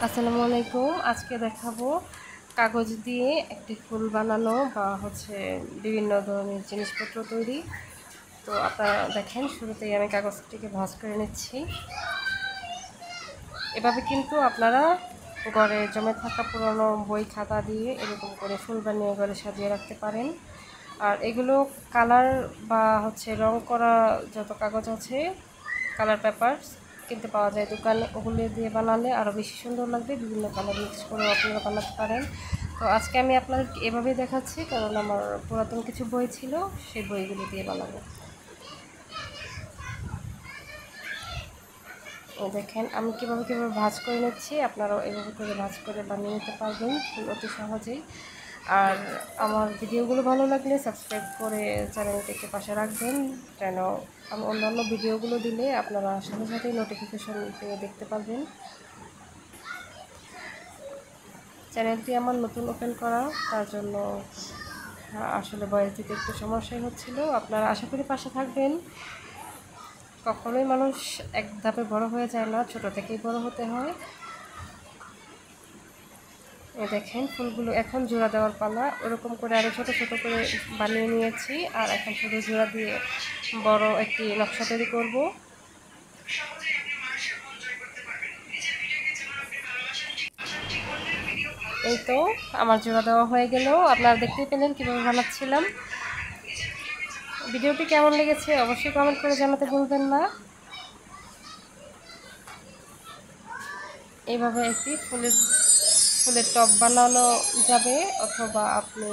আসসালামু আলাইকুম। আজকে দেখাবো কাগজ দিয়ে একটি ফুল বানানো বা বিভিন্ন ধরনের জিনিসপত্র তৈরি। তো আপনারা দেখেন, শুরুতেই আমি কাগজটিকে ভাঁজ করে নিচ্ছি। এভাবে কিন্তু আপনারা ঘরে জমে থাকা পুরনো বই খাতা দিয়ে এরকম করে ফুল বানিয়ে ঘরে সাজিয়ে রাখতে পারেন। আর এগুলো কালার বা রং করা যত কাগজ আছে, কালার পেপার কিনতে পাওয়া যায় দোকানে, ওগুলো দিয়ে বানালে আরও বেশি সুন্দর লাগবে। বিভিন্ন কালার মিক্স করেও আপনারা বানাতে পারেন। তো আজকে আমি আপনাদেরকে এভাবেই দেখাচ্ছি, কারণ আমার পুরাতন কিছু বই ছিল, সেই বইগুলো দিয়ে বানাবো। দেখেন আমি কীভাবে ভাঁজ করে নিচ্ছি, আপনারাও এভাবে করে ভাঁজ করে বানিয়ে নিতে পারবেন অতি সহজেই। আর আমার ভিডিওগুলো ভালো লাগলে সাবস্ক্রাইব করে চ্যানেলটিকে পাশে রাখবেন, যেন আমি অন্যান্য ভিডিওগুলো দিলে আপনারা সাথে সাথেই নোটিফিকেশন পেয়ে দেখতে পারবেন। চ্যানেলটি আমার নতুন ওপেন করা, তার জন্য আসলে বয়স দিতে একটু সমস্যাই হচ্ছিল। আপনারা আশা করি পাশে থাকবেন। কখনোই মানুষ এক ধাপে বড় হয়ে যায় না, ছোট থেকেই বড় হতে হয়। দেখেন ফুলগুলো এখন জোড়া দেওয়ার পালা। ওরকম করে আরও ছোট ছোট করে বানিয়ে নিয়েছি, আর এখন শুধু জোড়া দিয়ে বড় একটি নকশা তৈরি করব। এই তো আমার জোড়া দেওয়া হয়ে গেল। আপনারা দেখতেই পেলেন কীভাবে বানাচ্ছিলাম। ভিডিওটি কেমন লেগেছে অবশ্যই কমেন্ট করে জানাতে ভুলবেন না। এইভাবে একটি ফুলের টব বানানো যাবে, অথবা আপনি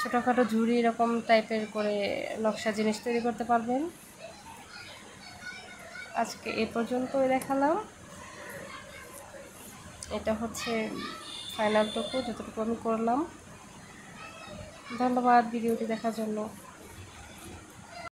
ছোটোখাটো ঝুড়ি এরকম টাইপের করে নকশা জিনিস তৈরি করতে পারবেন। আজকে এ পর্যন্তই দেখালাম। এটা ফাইনাল টুকু, যতটুকু আমি করলাম। ধন্যবাদ ভিডিওটি দেখার জন্য।